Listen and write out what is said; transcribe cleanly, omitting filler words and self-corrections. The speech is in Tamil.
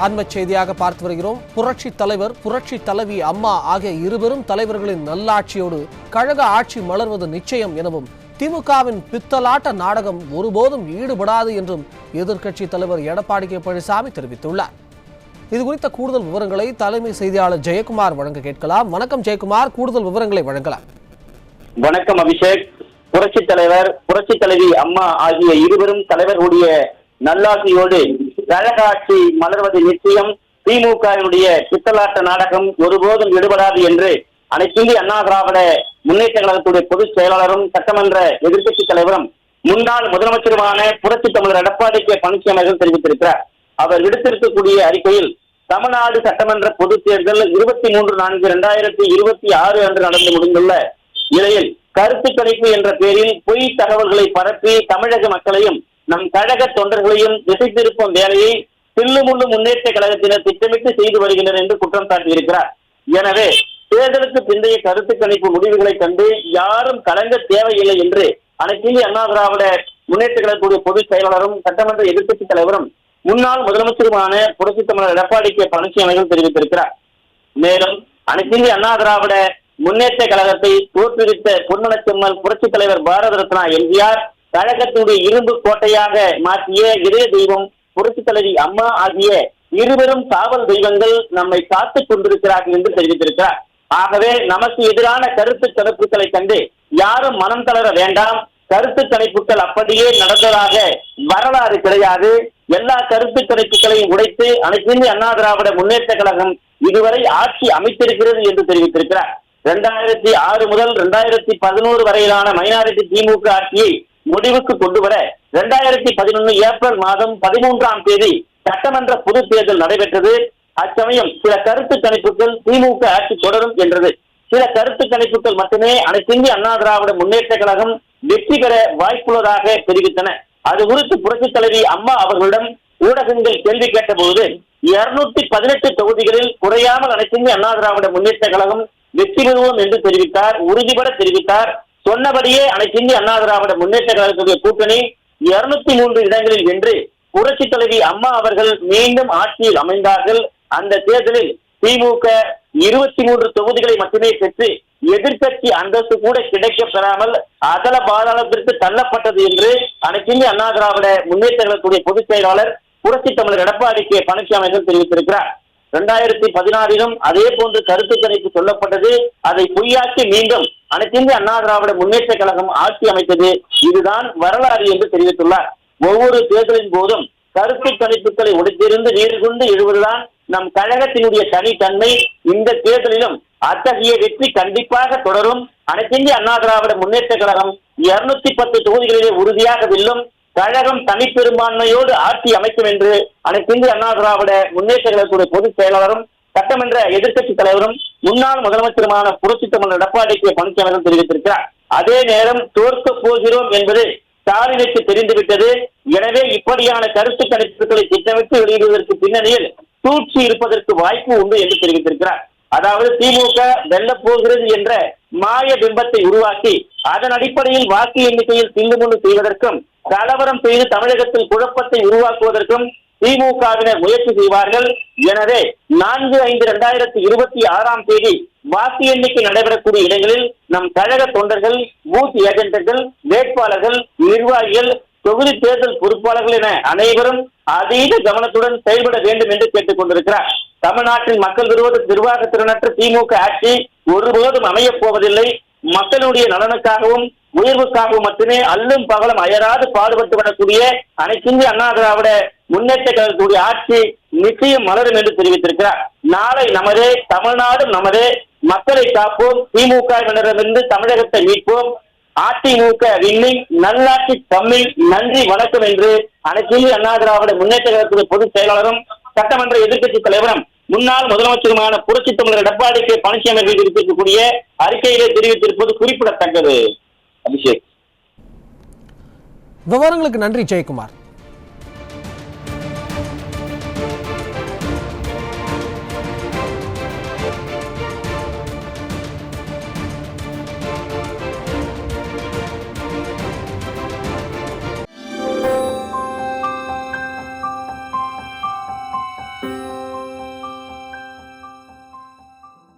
அண்மைச் செய்தியாக பார்த்து வருகிறோம். புரட்சி தலைவர், புரட்சி தலைவி அம்மா ஆகிய இருவரும் தலைவர்களின் நல்லாட்சியோடு கழக ஆட்சி மலர்வது நிச்சயம் எனவும் திமுகவின் பித்தலாட்ட நாடகம் ஒருபோதும் ஈடுபடாது என்றும் எதிர்க்கட்சி தலைவர் எடப்பாடி கே பழனிசாமி தெரிவித்துள்ளார். இது குறித்த கூடுதல் விவரங்களை தலைமை செய்தியாளர் ஜெயக்குமார் வழங்க கேட்கலாம். வணக்கம் ஜெயக்குமார், கூடுதல் விவரங்களை வழங்கலாம். வணக்கம் அபிஷேக். புரட்சி தலைவர், புரட்சி தலைவி அம்மா ஆகிய இருவரும் தலைவர்களுடைய நல்லாட்சியோடு கழக ஆட்சி மலர்வது நிச்சயம், திமுகவினுடைய பித்தலாட்ட நாடகம் ஒருபோதும் ஈடுபடாது என்று அனைத்திந்திய அண்ணா திராவிட முன்னேற்ற கழகத்துடைய பொதுச் செயலாளரும் சட்டமன்ற எதிர்க்கட்சி தலைவரும் முன்னாள் முதலமைச்சருமான புரட்சி தமிழர் எடப்பாடி கே பழனிசாமி அவர்கள் தெரிவித்திருக்கிறார். அவர் விடுத்திருக்கக்கூடிய அறிக்கையில் தமிழ்நாடு சட்டமன்ற பொதுத் தேர்தல் 23/4/2026 அன்று நடந்து முடிந்துள்ள நிலையில் கருத்து கணிப்பு என்ற பெயரில் பொய் தகவல்களை பரப்பி தமிழக மக்களையும் நம் கழக தொண்டர்களையும் திசை திருப்பும் வேலையை தில்லுமுள்ளு முன்னேற்ற கழகத்தினர் திட்டமிட்டு செய்து வருகின்றனர் என்று குற்றம் சாட்டியிருக்கிறார். எனவே தேர்தலுக்கு பிந்தைய கருத்து கணிப்பு முடிவுகளை கண்டு யாரும் கலங்க தேவையில்லை என்று அனைத்திந்திய அண்ணா திராவிட முன்னேற்ற கழகத்துடைய பொதுச் செயலாளரும் சட்டமன்ற எதிர்க்கட்சி தலைவரும் முன்னாள் முதலமைச்சருமான புரட்சி தமிழர் எடப்பாடி கே பழனிசாமி அவர்கள் தெரிவித்திருக்கிறார். மேலும் அனைத்திந்திய அண்ணா திராவிட முன்னேற்ற கழகத்தை தோற்றுவித்த பொன்மனச்செம்மல் புரட்சி தலைவர் பாரத ரத்னா எம்ஜிஆர் கழகத்துடைய இரும்பு கோட்டையாக மாற்றிய இதய தெய்வம் புரட்சி தலைவி அம்மா ஆகிய இருவரும் காவல் தெய்வங்கள் நம்மை காத்துக் கொண்டிருக்கிறார்கள் என்று தெரிவித்திருக்கிறார். ஆகவே நமக்கு எதிரான கருத்து கணிப்புகளை கண்டு யாரும் மனம் தளர வேண்டாம். கருத்து கணிப்புகள் அப்படியே நடந்ததாக வரலாறு கிடையாது. எல்லா கருத்து கணிப்புகளையும் உடைத்து அனைத்திந்திய அண்ணா திராவிட முன்னேற்ற கழகம் இதுவரை ஆட்சி அமைத்திருக்கிறது என்று தெரிவித்திருக்கிறார். 2006 முதல் 2011 வரையிலான மைனாரிட்டி திமுக ஆட்சியை முடிவுக்கு கொண்டுவர 2011 ஏப்ரல் மாதம் 13ஆம் தேதி சட்டமன்ற பொது தேர்தல் நடைபெற்றது. அச்சமயம் சில கருத்து கணிப்புகள் திமுக ஆட்சி தொடரும் என்றது. சில கருத்து கணிப்புகள் மட்டுமே அனைத்திந்திய அண்ணா திராவிட முன்னேற்ற கழகம் வெற்றி பெற வாய்ப்புள்ளதாக தெரிவித்தன. அது குறித்து புரட்சி தலைவி அம்மா அவர்களிடம் ஊடகங்கள் கேள்வி கேட்டபோது 218 தொகுதிகளில் குறையாமல் அனைத்திந்திய அண்ணா திராவிட முன்னேற்ற கழகம் வெற்றி பெறுவோம் என்று தெரிவித்தார். உறுதிபட தெரிவித்தார். சொன்னபடியே அனைத்திந்திய அண்ணா திராவிட முன்னேற்ற கழகத்துடைய கூட்டணி 203 இடங்களில் வென்று புரட்சி தலைவி அம்மா அவர்கள் மீண்டும் ஆட்சியில் அமைந்தார்கள். அந்த தேர்தலில் திமுக 23 தொகுதிகளை மட்டுமே பெற்று எதிர்க்கட்சி அந்தஸ்து கூட கிடைக்க பெறாமல் அதல பாதாளத்திற்கு தள்ளப்பட்டது என்று அனைத்திந்திய அண்ணா திராவிட முன்னேற்ற கழகத்துடைய பொதுச் செயலாளர் புரட்சி தமிழர் எடப்பாடி கே பழனிசாமி அவர்கள் தெரிவித்திருக்கிறார். 2016 அதே போன்று கருத்து கணிப்பு சொல்லப்பட்டது. அதை பொய்யாக்கி மீண்டும் அனைத்திந்திய அண்ணா திராவிட முன்னேற்ற கழகம் ஆட்சி அமைத்தது. இதுதான் வரலாறு என்று தெரிவித்துள்ளார். ஒவ்வொரு தேர்தலின் போதும் கருத்து கணிப்புகளை உடைத்திருந்து நீர் கொண்டு எழுவதுதான் நம் கழகத்தினுடைய தனித்தன்மை. இந்த தேர்தலிலும் அத்தகைய வெற்றி கண்டிப்பாக தொடரும். அனைத்திந்திய அண்ணா திராவிட முன்னேற்ற கழகம் 210 தொகுதிகளிலே உறுதியாக வெல்லும். கழகம் தனிப்பெரும்பான்மையோடு ஆட்சி அமைக்கும் என்று அனைத்திந்திய அண்ணா திராவிட முன்னேற்ற கழகத்துடைய பொதுச் செயலாளரும் சட்டமன்ற எதிர்க்கட்சி தலைவரும் முன்னாள் முதலமைச்சருமான புரட்சி தமிழர் எடப்பாடி கே பழனிசாமி தெரிவித்திருக்கிறார். அதே நேரம் தோற்க போகிறோம் என்பது ஸ்டாலினுக்கு தெரிந்துவிட்டது. எனவே இப்படியான கருத்து கணிப்புகளை திட்டமிட்டு வெளியிடுவதற்கு பின்னணியில் சூழ்ச்சி இருப்பதற்கு வாய்ப்பு உண்டு என்று தெரிவித்திருக்கிறார். அதாவது திமுக வெல்லப் போகிறது என்ற மாய பிம்பத்தை உருவாக்கி அதன் அடிப்படையில் வாக்கு எண்ணிக்கையில் தில்லுமுள்ளு செய்வதற்கும் கலவரம் செய்து தமிழகத்தில் குழப்பத்தை உருவாக்குவதற்கும் திமுகவினர் முயற்சி செய்வார்கள். எனவே 4/5/2026 தேதி வாக்கு எண்ணிக்கை நடைபெறக்கூடிய இடங்களில் நம் கழக தொண்டர்கள், பூத் ஏஜென்ட்டுகள், வேட்பாளர்கள், நிர்வாகிகள், தொகுதி தேர்தல் பொறுப்பாளர்கள் என அனைவரும் அதீத கவனத்துடன் செயல்பட வேண்டும் என்று கேட்டுக் கொண்டிருக்கிறார். தமிழ்நாட்டில் மக்கள் விரோத நிர்வாக திறனற்ற திமுக ஆட்சி ஒருபோதும் அமையப் போவதில்லை. மக்களுடைய நலனுக்காகவும் உயர்வுக்காகவும் மட்டுமே அல்லும் பகலும் அயராது பாடுபட்டு வரக்கூடிய அனைத்திந்திய அண்ணா திராவிட முன்னேற்ற கழகத்துடைய ஆட்சி நிச்சயம் மலரும் என்று தெரிவித்திருக்கிறார். நாளை நமதே, தமிழ்நாடு நமதே, மக்களை காப்போம், திமுகவினரிடமிருந்து தமிழகத்தை மீட்போம், அதிமுக விண்ணில் நல்லாட்சி தம்மில், நன்றி வணக்கம் என்று அனைத்திந்திய அண்ணா திராவிட முன்னேற்ற கழகத்துடைய பொதுச் செயலாளரும் சட்டமன்ற எதிர்க்கட்சி தலைவரும் முன்னாள் முதலமைச்சருமான புரட்சி தமிழர் எடப்பாடி கே பழனிசாமி அவர்கள் தெரிவித்திருக்கக்கூடிய அறிக்கையிலே தெரிவித்திருப்பது குறிப்பிடத்தக்கது. அபிஷேக், விவரங்களுக்கு நன்றி ஜெயக்குமார்.